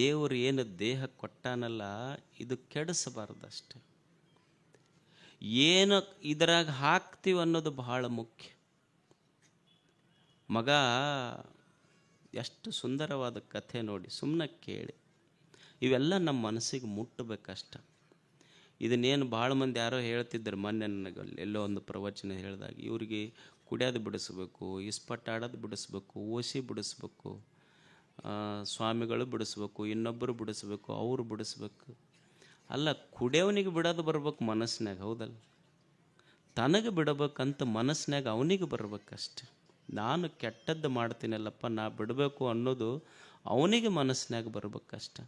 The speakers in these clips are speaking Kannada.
ದೇವರು ಏನು ದೇಹ ಕೊಟ್ಟಾನಲ್ಲ, ಇದು ಕೆಡಿಸಬಾರ್ದಷ್ಟೆ. ಏನು ಇದ್ರಾಗ ಹಾಕ್ತೀವಿ ಅನ್ನೋದು ಬಹಳ ಮುಖ್ಯ. ಮಗ ಎಷ್ಟು ಸುಂದರವಾದ ಕಥೆ ನೋಡಿ, ಸುಮ್ಮನೆ ಕೇಳಿ. ಇವೆಲ್ಲ ನಮ್ಮ ಮನಸ್ಸಿಗೆ ಮುಟ್ಟಬೇಕಷ್ಟ. ಇದನ್ನೇನು ಭಾಳ ಮಂದಿ ಯಾರೋ ಹೇಳ್ತಿದ್ರು ಮೊನ್ನೆ ನನಗೆ, ಎಲ್ಲೋ ಒಂದು ಪ್ರವಚನ ಹೇಳಿದಾಗ, ಇವರಿಗೆ ಕುಡಿಯೋದು ಬಿಡಿಸ್ಬೇಕು, ಇಸ್ಪಟ್ಟಾಡೋದು ಬಿಡಿಸ್ಬೇಕು, ಓಸಿ ಬಿಡಿಸ್ಬೇಕು, ಸ್ವಾಮಿಗಳು ಬಿಡಿಸ್ಬೇಕು, ಇನ್ನೊಬ್ಬರು ಬಿಡಿಸ್ಬೇಕು, ಅವರು ಬಿಡಿಸ್ಬೇಕು. ಅಲ್ಲ, ಕುಡಿಯೋವನಿಗೆ ಬಿಡೋದು ಬರ್ಬೇಕು ಮನಸ್ಸಿನಾಗ, ಹೌದಲ್ಲ? ತನಗೆ ಬಿಡಬೇಕಂತ ಮನಸ್ಸಿನಾಗ ಅವನಿಗೆ ಬರ್ಬೇಕಷ್ಟೆ. ನಾನು ಕೆಟ್ಟದ್ದು ಮಾಡ್ತೀನಲ್ಲಪ್ಪ, ನಾ ಬಿಡಬೇಕು ಅನ್ನೋದು ಅವನಿಗೆ ಮನಸ್ಸಿನಾಗ ಬರ್ಬೇಕಷ್ಟೆ.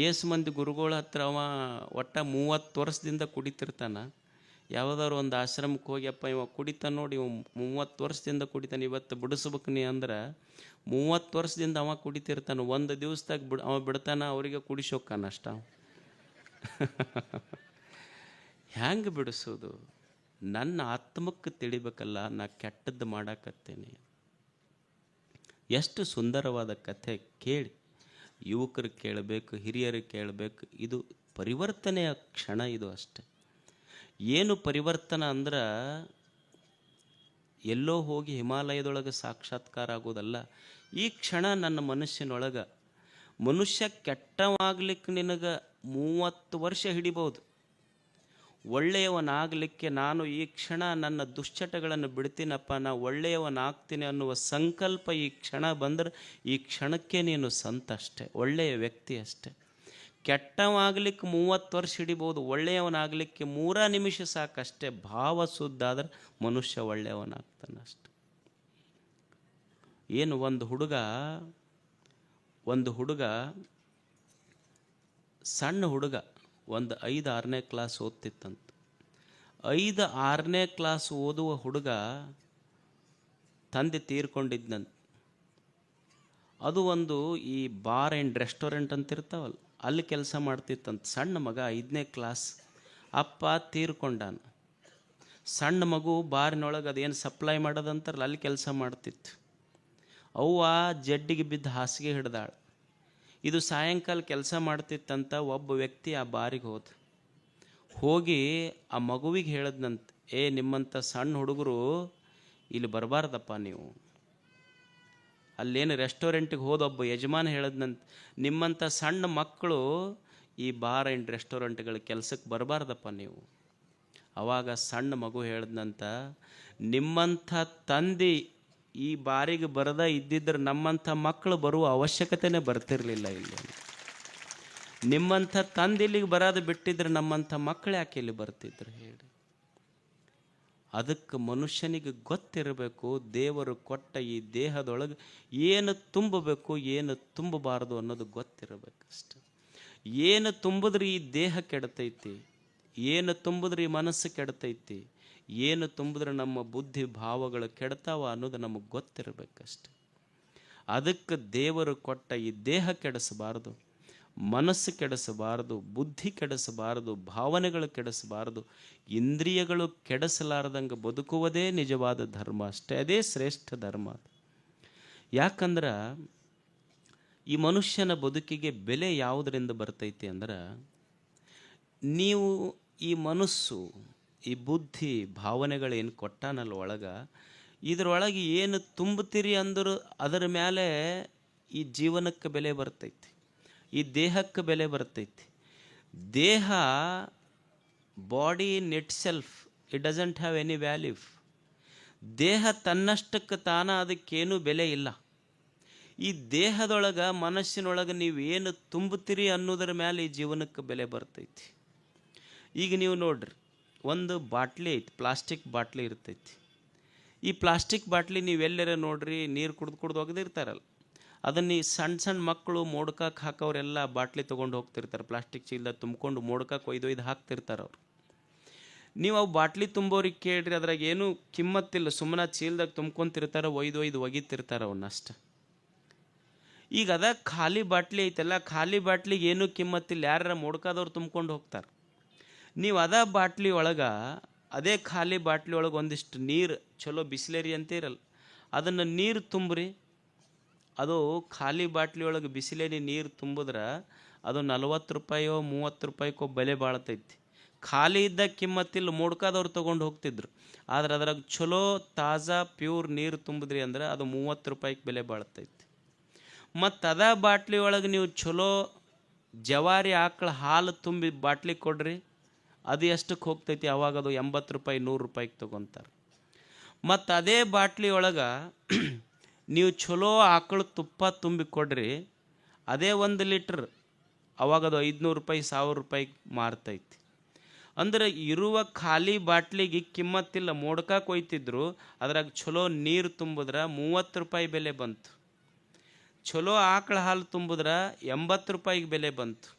ಏಸು ಮಂದಿ ಗುರುಗಳ ಹತ್ರ ಅವ ಒಟ್ಟ 30 ವರ್ಷದಿಂದ ಕುಡಿತಿರ್ತಾನೆ. ಯಾವುದಾದ್ರು ಒಂದು ಆಶ್ರಮಕ್ಕೆ ಹೋಗ್ಯಪ್ಪ, ಇವ ಕುಡಿತಾನೆ ನೋಡಿ, ಇವ 30 ವರ್ಷದಿಂದ ಕುಡಿತಾನೆ, ಇವತ್ತು ಬಿಡಿಸ್ಬೇಕು ನೀ ಅಂದ್ರೆ 30 ವರ್ಷದಿಂದ ಅವ ಕುಡಿತಿರ್ತಾನೆ. ಒಂದು ದಿವಸದಾಗ ಅವ ಬಿಡ್ತಾನೆ, ಅವರಿಗೆ ಕುಡಿಸೋಕ್ಕಾನ ಅಷ್ಟ. ಹ್ಯಾಂಗೆ ಬಿಡಿಸೋದು? ನನ್ನ ಆತ್ಮಕ್ಕೆ ತಿಳಿಬೇಕಲ್ಲ, ನಾ ಕೆಟ್ಟದ್ದು ಮಾಡಾಕತ್ತೇನೆ. ಎಷ್ಟು ಸುಂದರವಾದ ಕಥೆ ಕೇಳಿ. ಯುವಕರು ಕೇಳಬೇಕು, ಹಿರಿಯರು ಕೇಳಬೇಕು. ಇದು ಪರಿವರ್ತನೆಯ ಕ್ಷಣ, ಇದು ಅಷ್ಟೆ. ಏನು ಪರಿವರ್ತನೆ ಅಂದ್ರೆ ಎಲ್ಲೋ ಹೋಗಿ ಹಿಮಾಲಯದೊಳಗೆ ಸಾಕ್ಷಾತ್ಕಾರ ಆಗೋದಲ್ಲ. ಈ ಕ್ಷಣ ನನ್ನ ಮನಸ್ಸಿನೊಳಗೆ, ಮನುಷ್ಯ ಕೆಟ್ಟವಾಗ್ಲಿಕ್ಕೆ ನಿನಗೆ 30 ವರ್ಷ ಹಿಡಿಬೋದು. ಒಳ್ಳೆಯವನಾಗಲಿಕ್ಕೆ ನಾನು ಈ ಕ್ಷಣ ನನ್ನ ದುಶ್ಚಟಗಳನ್ನು ಬಿಡ್ತೀನಪ್ಪ, ನಾ ಒಳ್ಳೆಯವನಾಗ್ತೀನಿ ಅನ್ನುವ ಸಂಕಲ್ಪ ಈ ಕ್ಷಣ ಬಂದರೆ, ಈ ಕ್ಷಣಕ್ಕೆ ನೀನು ಸಂತ ಅಷ್ಟೆ, ಒಳ್ಳೆಯ ವ್ಯಕ್ತಿ ಅಷ್ಟೆ. ಕೆಟ್ಟವಾಗಲಿಕ್ಕೆ 30 ವರ್ಷ ಹಿಡಿಬೋದು, ಒಳ್ಳೆಯವನಾಗಲಿಕ್ಕೆ 3 ನಿಮಿಷ ಸಾಕಷ್ಟೇ. ಭಾವ ಶುದ್ಧ ಆದರೆ ಮನುಷ್ಯ ಒಳ್ಳೆಯವನಾಗ್ತಾನೆ ಅಷ್ಟೆ. ಏನು ಒಂದು ಹುಡುಗ ಸಣ್ಣ ಹುಡುಗ, ಒಂದು 5-6ನೇ ಕ್ಲಾಸ್ ಓದ್ತಿತ್ತಂತ. 5-6ನೇ ಕ್ಲಾಸ್ ಓದುವ ಹುಡುಗ ತಂದೆ ತೀರ್ಕೊಂಡಿದ್ದಂತ. ಅದು ಒಂದು ಈ ಬಾರ್ ಆ್ಯಂಡ್ ರೆಸ್ಟೋರೆಂಟ್ ಅಂತ ಇರ್ತಾವಲ್ಲ, ಅಲ್ಲಿ ಕೆಲಸ ಮಾಡ್ತಿತ್ತಂತ. ಸಣ್ಣ ಮಗ 5ನೇ ಕ್ಲಾಸ್, ಅಪ್ಪ ತೀರ್ಕೊಂಡಾನ. ಸಣ್ಣ ಮಗು ಬಾರಿನೊಳಗೆ ಅದೇನು ಸಪ್ಲೈ ಮಾಡೋದಂತಾರಲ್ಲ, ಅಲ್ಲಿ ಕೆಲಸ ಮಾಡ್ತಿತ್ತು. ಅವ್ವ ಜಡ್ಡಿಗೆ ಬಿದ್ದು ಹಾಸಿಗೆ ಹಿಡ್ದಾಳು. ಇದು ಸಾಯಂಕಾಲ ಕೆಲಸ ಮಾಡ್ತಿತ್ತಂತ. ಒಬ್ಬ ವ್ಯಕ್ತಿ ಆ ಬಾರಿಗೆ ಹೋಗಿ ಆ ಮಗುವಿಗೆ ಹೇಳಿದ್ನಂತ, ನಿಮ್ಮಂಥ ಸಣ್ಣ ಹುಡುಗರು ಇಲ್ಲಿ ಬರಬಾರ್ದಪ್ಪ ನೀವು. ಅಲ್ಲೇನು ರೆಸ್ಟೋರೆಂಟಿಗೆ ಒಬ್ಬ ಯಜಮಾನ ಹೇಳಿದ್ನಂತ, ನಿಮ್ಮಂಥ ಸಣ್ಣ ಮಕ್ಕಳು ಈ ಬಾರ್ ಆ್ಯಂಡ್ ರೆಸ್ಟೋರೆಂಟ್ಗಳ ಕೆಲಸಕ್ಕೆ ಬರಬಾರ್ದಪ್ಪ ನೀವು. ಆವಾಗ ಸಣ್ಣ ಮಗು ಹೇಳಿದ್ನಂತ, ನಿಮ್ಮಂಥ ತಂದೆ ಈ ಬಾರಿಗೆ ಬರದ ಇದ್ದಿದ್ರೆ ನಮ್ಮಂಥ ಮಕ್ಕಳು ಬರುವ ಅವಶ್ಯಕತೆನೇ ಬರ್ತಿರಲಿಲ್ಲ ಇಲ್ಲಿ. ನಿಮ್ಮಂಥ ತಂದೆ ಇಲ್ಲಿಗೆ ಬರೋದು ಬಿಟ್ಟಿದ್ರೆ ನಮ್ಮಂಥ ಮಕ್ಕಳು ಯಾಕೆ ಇಲ್ಲಿ ಬರ್ತಿದ್ರು ಹೇಳಿ. ಅದಕ್ಕೆ ಮನುಷ್ಯನಿಗೆ ಗೊತ್ತಿರಬೇಕು, ದೇವರು ಕೊಟ್ಟ ಈ ದೇಹದೊಳಗೆ ಏನು ತುಂಬಬೇಕು, ಏನು ತುಂಬಬಾರದು ಅನ್ನೋದು ಗೊತ್ತಿರಬೇಕಷ್ಟೆ. ಏನು ತುಂಬಿದ್ರೆ ಈ ದೇಹ ಕೆಡ್ತೈತಿ, ಏನು ತುಂಬಿದ್ರೆ ಈ ಮನಸ್ಸು ಕೆಡ್ತೈತಿ, ಏನು ತುಂಬಿದ್ರೆ ನಮ್ಮ ಬುದ್ಧಿ ಭಾವಗಳು ಕೆಡ್ತಾವ ಅನ್ನೋದು ನಮಗೆ ಗೊತ್ತಿರಬೇಕಷ್ಟೆ. ಅದಕ್ಕೆ ದೇವರು ಕೊಟ್ಟ ಈ ದೇಹ ಕೆಡಿಸಬಾರ್ದು, ಮನಸ್ಸು ಕೆಡಿಸಬಾರ್ದು, ಬುದ್ಧಿ ಕೆಡಿಸಬಾರ್ದು, ಭಾವನೆಗಳು ಕೆಡಿಸಬಾರ್ದು, ಇಂದ್ರಿಯಗಳು ಕೆಡಿಸಲಾರ್ದಂಗೆ ಬದುಕುವುದೇ ನಿಜವಾದ ಧರ್ಮ ಅಷ್ಟೇ. ಅದೇ ಶ್ರೇಷ್ಠ ಧರ್ಮ. ಯಾಕಂದ್ರೆ ಈ ಮನುಷ್ಯನ ಬದುಕಿಗೆ ಬೆಲೆ ಯಾವುದರಿಂದ ಬರ್ತೈತಿ ಅಂದ್ರೆ, ನೀವು ಈ ಮನಸ್ಸು, ಈ ಬುದ್ಧಿ ಭಾವನೆಗಳೇನು ಕೊಟ್ಟಾನಲ್ಲ ಒಳಗೆ, ಇದರೊಳಗೆ ಏನು ತುಂಬುತ್ತೀರಿ ಅಂದರೂ ಅದರ ಮೇಲೆ ಈ ಜೀವನಕ್ಕೆ ಬೆಲೆ ಬರ್ತೈತಿ, ಈ ದೇಹಕ್ಕೆ ಬೆಲೆ ಬರ್ತೈತಿ. ದೇಹ, body in it self, it doesn't have any value. ದೇಹ ತನ್ನಷ್ಟಕ್ಕೆ ತಾನ ಅದಕ್ಕೇನು ಬೆಲೆ ಇಲ್ಲ. ಈ ದೇಹದೊಳಗೆ, ಮನಸ್ಸಿನೊಳಗೆ ನೀವೇನು ತುಂಬುತ್ತೀರಿ ಅನ್ನೋದ್ರ ಮೇಲೆ ಈ ಜೀವನಕ್ಕೆ ಬೆಲೆ ಬರ್ತೈತಿ. ಈಗ ನೀವು ನೋಡ್ರಿ, ಒಂದು ಬಾಟ್ಲಿ ಐತಿ, ಪ್ಲಾಸ್ಟಿಕ್ ಬಾಟ್ಲಿ ಇರ್ತೈತಿ. ಈ ಪ್ಲಾಸ್ಟಿಕ್ ಬಾಟ್ಲಿ ನೀವೆಲ್ಲರ ನೋಡ್ರಿ, ನೀರು ಕುಡ್ದು ಒಗೆದಿರ್ತಾರಲ್ಲ, ಅದನ್ನು ಈ ಸಣ್ಣ ಮಕ್ಕಳು ಮೋಡ್ಕಕ್ಕೆ ಹಾಕೋರೆಲ್ಲ ಬಾಟ್ಲಿ ತೊಗೊಂಡು ಹೋಗ್ತಿರ್ತಾರೆ. ಪ್ಲಾಸ್ಟಿಕ್ ಚೀಲದಾಗ ತುಂಬಿಕೊಂಡು ಮೋಡ್ಕಕ್ಕೆ ಒಯ್ದೊಯ್ದು ಹಾಕ್ತಿರ್ತಾರೆ ಅವ್ರು. ನೀವು ಅವು ಬಾಟ್ಲಿ ತುಂಬೋರಿಗೆ ಕೇಳ್ರಿ, ಅದ್ರಾಗ ಏನೂ ಕಿಮ್ಮತ್ತಿಲ್ಲ, ಸುಮ್ಮನೆ ಚೀಲದಾಗ ತುಂಬ್ಕೊತಿರ್ತಾರೆ, ಒಯ್ದೊಯ್ದು ಒಗಿತಿರ್ತಾರೆ ಅವನ್ನಷ್ಟು. ಈಗ ಅದ ಖಾಲಿ ಬಾಟ್ಲಿ ಐತಲ್ಲ, ಖಾಲಿ ಬಾಟ್ಲಿಗೆ ಏನೂ ಕಿಮ್ಮತ್ತಿಲ್ಲ, ಯಾರ ಮೋಡ್ಕಾದವ್ರು ತುಂಬ್ಕೊಂಡು ಹೋಗ್ತಾರೆ. ನೀವು ಅದೇ ಬಾಟ್ಲಿ ಒಳಗೆ, ಅದೇ ಖಾಲಿ ಬಾಟ್ಲಿ ಒಳಗೆ ಒಂದಿಷ್ಟು ನೀರು, ಚಲೋ ಬಿಸ್ಲೇರಿ ಅಂತ ಇರಲ್ಲ, ಅದನ್ನು ನೀರು ತುಂಬ್ರಿ, ಅದು ಖಾಲಿ ಬಾಟ್ಲಿ ಒಳಗೆ ಬಿಸಿಲೇನಿ ನೀರು ತುಂಬಿದ್ರೆ ಅದು 40 ರೂಪಾಯೋ 30 ರೂಪಾಯಿಗೋ ಬೆಲೆ ಬಾಳ್ತೈತಿ. ಖಾಲಿ ಇದ್ದ ಕಿಮ್ಮತ್ತಿಲ್ಲ, ಮೊಡ್ಕಾದವ್ರು ತೊಗೊಂಡು ಹೋಗ್ತಿದ್ರು. ಆದ್ರೆ ಅದ್ರಾಗ ಚಲೋ ತಾಜಾ ಪ್ಯೂರ್ ನೀರು ತುಂಬಿದ್ರಿ ಅಂದ್ರೆ ಅದು 30 ರೂಪಾಯಿಗೆ ಬೆಲೆ ಬಾಳ್ತೈತಿ. ಮತ್ತು ಅದ ಬಾಟ್ಲಿ ಒಳಗೆ ನೀವು ಚಲೋ ಜವಾರಿ ಆಕಳ ಹಾಲು ತುಂಬಿ ಬಾಟ್ಲಿ ಕೊಡ್ರಿ, ಅದು ಎಷ್ಟಕ್ಕೆ ಹೋಗ್ತೈತಿ? ಅವಾಗ ಅದು 80 ರೂಪಾಯಿ 100 ರೂಪಾಯಿಗೆ ತೊಗೊತಾರೆ. ಮತ್ತು ಅದೇ ಬಾಟ್ಲಿ ಒಳಗೆ ನೀವು ಚಲೋ ಆಕಳ ತುಪ್ಪ ತುಂಬಿ ಕೊಡ್ರಿ, ಅದೇ 1 ಲೀಟ್ರ್ ಅವಾಗ ಅದು 500 ರೂಪಾಯಿ 1000 ರೂಪಾಯಿಗೆ ಮಾರ್ತೈತಿ. ಅಂದ್ರೆ ಇರುವ ಖಾಲಿ ಬಾಟ್ಲಿಗೆ ಕಿಮ್ಮತ್ತಿಲ್ಲ, ಮೋಡ್ಕಕ್ಕೆ ಒಯ್ತಿದ್ರು. ಅದ್ರಾಗ ಚಲೋ ನೀರು ತುಂಬಿದ್ರೆ 30 ರೂಪಾಯಿ ಬೆಲೆ ಬಂತು. ಚಲೋ ಆಕಳ ಹಾಲು ತುಂಬಿದ್ರೆ 80 ರೂಪಾಯಿಗೆ ಬೆಲೆ ಬಂತು.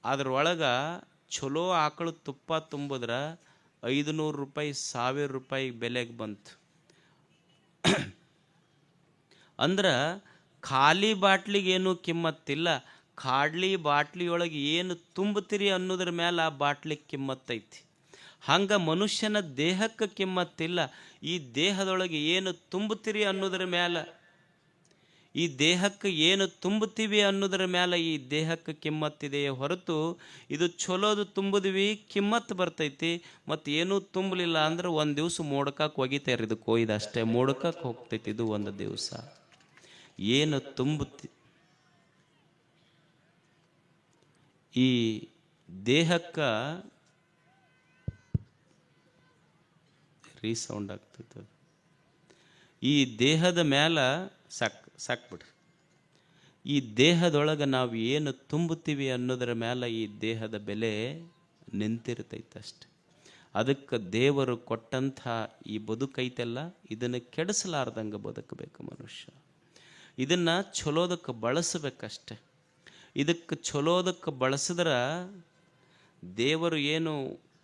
ಅದ್ರೊಳಗೆ ಚಲೋ ಆಕಳ ತುಪ್ಪ ತುಂಬಿದ್ರೆ 500 ರೂಪಾಯಿ 1000 ರೂಪಾಯಿ ಬೆಲೆಗೆ ಬಂತು. ಅಂದ್ರೆ ಖಾಲಿ ಬಾಟ್ಲಿಗೇನು ಕಿಮ್ಮತ್ತಿಲ್ಲ, ಖಾಲಿ ಬಾಟ್ಲಿಯೊಳಗೆ ಏನು ತುಂಬುತ್ತೀರಿ ಅನ್ನೋದ್ರ ಮೇಲೆ ಆ ಬಾಟ್ಲಿಗೆ ಕಿಮ್ಮತ್ತೈತಿ. ಹಂಗೆ ಮನುಷ್ಯನ ದೇಹಕ್ಕೆ ಕಿಮ್ಮತ್ತಿಲ್ಲ, ಈ ದೇಹದೊಳಗೆ ಏನು ತುಂಬುತ್ತೀರಿ ಅನ್ನೋದ್ರ ಮೇಲೆ, ಈ ದೇಹಕ್ಕೆ ಏನು ತುಂಬುತ್ತೀವಿ ಅನ್ನೋದ್ರ ಮೇಲೆ ಈ ದೇಹಕ್ಕೆ ಕಿಮ್ಮತ್ತಿದೆಯೇ ಹೊರತು ಇದು ಚಲೋದು ತುಂಬಿದ್ವಿ ಕಿಮ್ಮತ್ತು ಬರ್ತೈತಿ, ಮತ್ತು ಏನೂ ತುಂಬಲಿಲ್ಲ ಅಂದ್ರೆ ಒಂದು ದಿವಸ ಮೋಡ್ಕಕ್ಕೆ ಒಗಿತಾರೆ. ಇದು ಕೊಯ್ದು ಅಷ್ಟೇ ಮೋಡ್ಕಕ್ಕೆ ಹೋಗ್ತೈತಿ. ಇದು ಒಂದು ದಿವಸ ಏನು ತುಂಬುತ್ತಿ ಈ ದೇಹಕ್ಕೆ ರೀಸೌಂಡ್ ಆಗ್ತೈತೆ. ಈ ದೇಹದ ಮೇಲೆ ಸಾಕ್ಬಿಡ್ರಿ. ಈ ದೇಹದೊಳಗೆ ನಾವು ಏನು ತುಂಬುತ್ತೀವಿ ಅನ್ನೋದರ ಮೇಲೆ ಈ ದೇಹದ ಬೆಲೆ ನಿಂತಿರ್ತೈತೆ ಅಷ್ಟೆ. ಅದಕ್ಕೆ ದೇವರು ಕೊಟ್ಟಂಥ ಈ ಬದುಕೈತೆಲ್ಲ, ಇದನ್ನು ಕೆಡಿಸಲಾರ್ದಂಗೆ ಬದುಕಬೇಕು ಮನುಷ್ಯ. ಇದನ್ನು ಚಲೋದಕ್ಕೆ ಬಳಸಬೇಕಷ್ಟೆ. ಇದಕ್ಕೆ ಚಲೋದಕ್ಕೆ ಬಳಸಿದ್ರೆ ದೇವರು ಏನು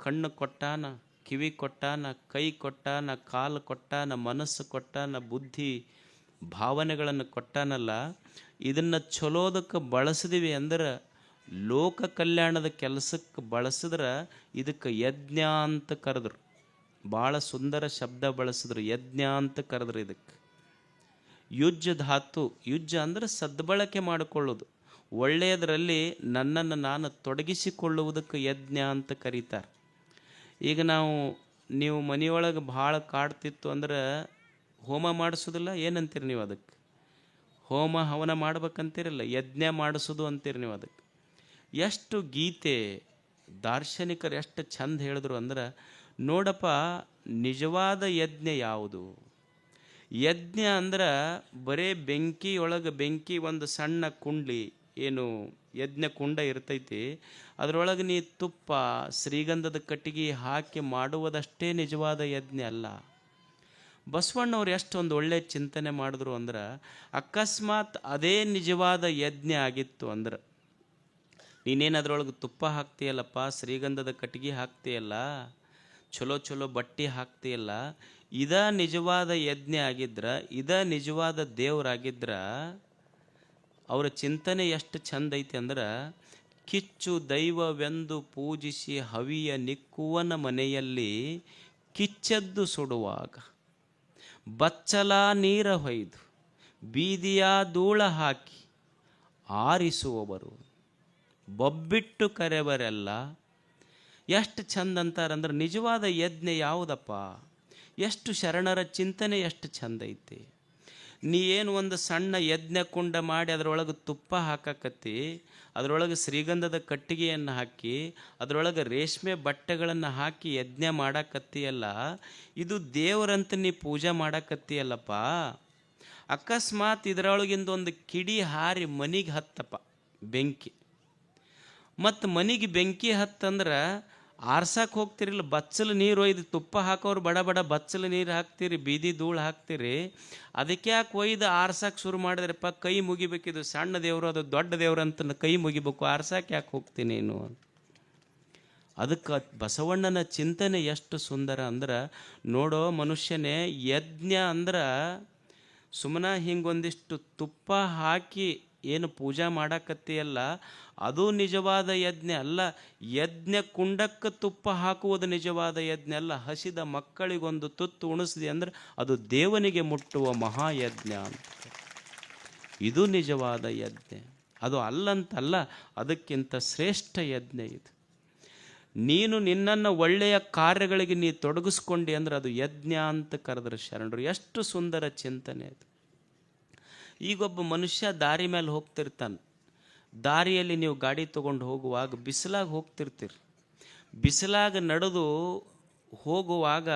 ಕಣ್ಣು ಕೊಟ್ಟಾನ, ಕಿವಿ ಕೊಟ್ಟಾನ, ಕೈ ಕೊಟ್ಟಾನ, ಕಾಲು ಕೊಟ್ಟಾನ, ಮನಸ್ಸು ಕೊಟ್ಟಾನ, ಬುದ್ಧಿ ಭಾವನೆಗಳನ್ನು ಕೊಟ್ಟಾನಲ್ಲ, ಇದನ್ನು ಚಲೋದಕ್ಕೆ ಬಳಸಿದೀವಿ ಅಂದ್ರೆ, ಲೋಕ ಕಲ್ಯಾಣದ ಕೆಲಸಕ್ಕೆ ಬಳಸಿದ್ರೆ ಇದಕ್ಕೆ ಯಜ್ಞ ಅಂತ ಕರೆದ್ರು. ಭಾಳ ಸುಂದರ ಶಬ್ದ ಬಳಸಿದ್ರು, ಯಜ್ಞ ಅಂತ ಕರೆದ್ರು ಇದಕ್ಕೆ. ಯುಜ್ಜ ಧಾತು, ಯುಜ್ಜ ಅಂದರೆ ಸದ್ಬಳಕೆ ಮಾಡಿಕೊಳ್ಳೋದು, ಒಳ್ಳೆಯದರಲ್ಲಿ ನನ್ನನ್ನು ನಾನು ತೊಡಗಿಸಿಕೊಳ್ಳುವುದಕ್ಕೆ ಯಜ್ಞ ಅಂತ ಕರೀತಾರೆ. ಈಗ ನೀವು ಮನೆಯೊಳಗೆ ಭಾಳ ಕಾಡ್ತಿತ್ತು ಅಂದ್ರೆ ಹೋಮ ಮಾಡಿಸೋದಿಲ್ಲ, ಏನಂತೀರಿ ನೀವು ಅದಕ್ಕೆ? ಹೋಮ ಹವನ ಮಾಡ್ಬೇಕಂತೀರಲ್ಲ, ಯಜ್ಞ ಮಾಡಿಸೋದು ಅಂತೀರಿ ನೀವು ಅದಕ್ಕೆ. ಎಷ್ಟು ಗೀತೆ ದಾರ್ಶನಿಕರು ಎಷ್ಟು ಚಂದ ಹೇಳಿದ್ರು ಅಂದ್ರೆ, ನೋಡಪ್ಪ ನಿಜವಾದ ಯಜ್ಞ ಯಾವುದು? ಯಜ್ಞ ಅಂದ್ರೆ ಬರೇ ಬೆಂಕಿಯೊಳಗೆ ಬೆಂಕಿ ಒಂದು ಸಣ್ಣ ಕುಂಡ್ಲಿ, ಏನು ಯಜ್ಞ ಕುಂಡ ಇರ್ತೈತಿ, ಅದರೊಳಗೆ ನೀ ತುಪ್ಪ ಶ್ರೀಗಂಧದ ಕಟ್ಟಿಗೆ ಹಾಕಿ ಮಾಡುವುದಷ್ಟೇ ನಿಜವಾದ ಯಜ್ಞ ಅಲ್ಲ. ಬಸವಣ್ಣವ್ರು ಎಷ್ಟೊಂದು ಒಳ್ಳೆ ಚಿಂತನೆ ಮಾಡಿದ್ರು ಅಂದ್ರೆ, ಅಕಸ್ಮಾತ್ ಅದೇ ನಿಜವಾದ ಯಜ್ಞ ಆಗಿತ್ತು ಅಂದ್ರೆ, ನೀನೇನು ಅದರೊಳಗೆ ತುಪ್ಪ ಹಾಕ್ತೀಯಲ್ಲಪ್ಪ, ಶ್ರೀಗಂಧದ ಕಟ್ಟಿಗೆ ಹಾಕ್ತೀಯಲ್ಲ, ಚಲೋ ಚಲೋ ಬಟ್ಟೆ ಹಾಕ್ತೀಯಲ್ಲ, ಇದ ನಿಜವಾದ ಯಜ್ಞ ಆಗಿದ್ರ, ಇದ ನಿಜವಾದ ದೇವರಾಗಿದ್ರ, ಅವರ ಚಿಂತನೆ ಎಷ್ಟು ಚಂದ ಐತಿ ಅಂದ್ರೆ, ಕಿಚ್ಚು ದೈವವೆಂದು ಪೂಜಿಸಿ ಹವಿಯ ನಿಕ್ಕುವನ ಮನೆಯಲ್ಲಿ ಕಿಚ್ಚೆದ್ದು ಸುಡುವಾಗ ಬಚ್ಚಲ ನೀರ ಹೊಯ್ದು ಬೀದಿಯ ಧೂಳ ಹಾಕಿ ಆರಿಸುವವರು ಬೊಬ್ಬಿಟ್ಟು ಕರೆವರೆಲ್ಲ. ಎಷ್ಟು ಚಂದ ಅಂತಾರಂದ್ರೆ, ನಿಜವಾದ ಯಜ್ಞ ಯಾವುದಪ್ಪ? ಎಷ್ಟು ಶರಣರ ಚಿಂತನೆ ಎಷ್ಟು ಚಂದ ಐತಿ. ನೀ ಏನು ಒಂದು ಸಣ್ಣ ಯಜ್ಞ ಕುಂಡ ಮಾಡಿ ಅದರೊಳಗೆ ತುಪ್ಪ ಹಾಕಕತ್ತಿ, ಅದರೊಳಗೆ ಶ್ರೀಗಂಧದ ಕಟ್ಟಿಗೆಯನ್ನು ಹಾಕಿ, ಅದರೊಳಗೆ ರೇಷ್ಮೆ ಬಟ್ಟೆಗಳನ್ನು ಹಾಕಿ ಯಜ್ಞ ಮಾಡಕತ್ತೀಯಲ್ಲ, ಇದು ದೇವರಂತ ನೀ ಪೂಜೆ ಮಾಡಕತ್ತೀಯಲ್ಲಪ್ಪ. ಅಕಸ್ಮಾತ್ ಇದರೊಳಗಿಂದ ಒಂದು ಕಿಡಿ ಹಾರಿ ಮನಿಗೆ ಹತ್ತಪ್ಪ ಬೆಂಕಿ, ಮತ್ತು ಮನಿಗೆ ಬೆಂಕಿ ಹತ್ತಂದ್ರೆ ಆರ್ಸಕ್ಕೆ ಹೋಗ್ತಿರಿಲ್ಲ, ಬಚ್ಚಲು ನೀರು ಒಯ್ದು ತುಪ್ಪ ಹಾಕೋರು ಬಡ ಬಡ ಬಚ್ಚಲು ನೀರು ಹಾಕ್ತೀರಿ, ಬೀದಿ ಧೂಳು ಹಾಕ್ತೀರಿ. ಅದಕ್ಕೆ ಯಾಕೆ ಒಯ್ದು ಆರ್ಸಕ್ಕೆ ಶುರು ಮಾಡಿದ್ರಪ್ಪ? ಕೈ ಮುಗಿಬೇಕಿದು, ಸಣ್ಣ ದೇವರು ಅದು ದೊಡ್ಡ ದೇವ್ರು ಅಂತ ಕೈ ಮುಗಿಬೇಕು, ಆರ್ಸಕ್ಕೆ ಯಾಕೆ ಹೋಗ್ತೀನಿ ನೀನು? ಅದಕ್ಕೆ ಬಸವಣ್ಣನ ಚಿಂತನೆ ಎಷ್ಟು ಸುಂದರ ಅಂದ್ರೆ, ನೋಡೋ ಮನುಷ್ಯನೇ, ಯಜ್ಞ ಅಂದ್ರೆ ಸುಮ್ಮನೆ ಹಿಂಗೊಂದಿಷ್ಟು ತುಪ್ಪ ಹಾಕಿ ಏನು ಪೂಜಾ ಮಾಡಕತ್ತೀಯಲ್ಲ, ಅದು ನಿಜವಾದ ಯಜ್ಞ ಅಲ್ಲ. ಯಜ್ಞ ಕುಂಡಕ್ಕೆ ತುಪ್ಪ ಹಾಕುವುದು ನಿಜವಾದ ಯಜ್ಞ ಅಲ್ಲ. ಹಸಿದ ಮಕ್ಕಳಿಗೊಂದು ತುತ್ತು ಉಣಿಸಿದೆ ಅಂದ್ರೆ ಅದು ದೇವನಿಗೆ ಮುಟ್ಟುವ ಮಹಾಯಜ್ಞ ಅಂತ. ಇದು ನಿಜವಾದ ಯಜ್ಞ. ಅದು ಅಲ್ಲಂತಲ್ಲ, ಅದಕ್ಕಿಂತ ಶ್ರೇಷ್ಠ ಯಜ್ಞ ಇದು. ನೀನು ನಿನ್ನನ್ನು ಒಳ್ಳೆಯ ಕಾರ್ಯಗಳಿಗೆ ನೀ ತೊಡಗಿಸ್ಕೊಂಡಿ ಅಂದ್ರೆ ಅದು ಯಜ್ಞ ಅಂತ ಕರೆದ್ರೆ ಶರಣರು. ಎಷ್ಟು ಸುಂದರ ಚಿಂತನೆ ಅದು. ಈಗೊಬ್ಬ ಮನುಷ್ಯ ದಾರಿ ಮೇಲೆ ಹೋಗ್ತಿರ್ತಾನೆ. ದಾರಿಯಲ್ಲಿ ನೀವು ಗಾಡಿ ತೊಗೊಂಡು ಹೋಗುವಾಗ ಬಿಸಿಲಾಗ ಹೋಗ್ತಿರ್ತೀರಿ. ಬಿಸಿಲಾಗ ನಡೆದು ಹೋಗುವಾಗ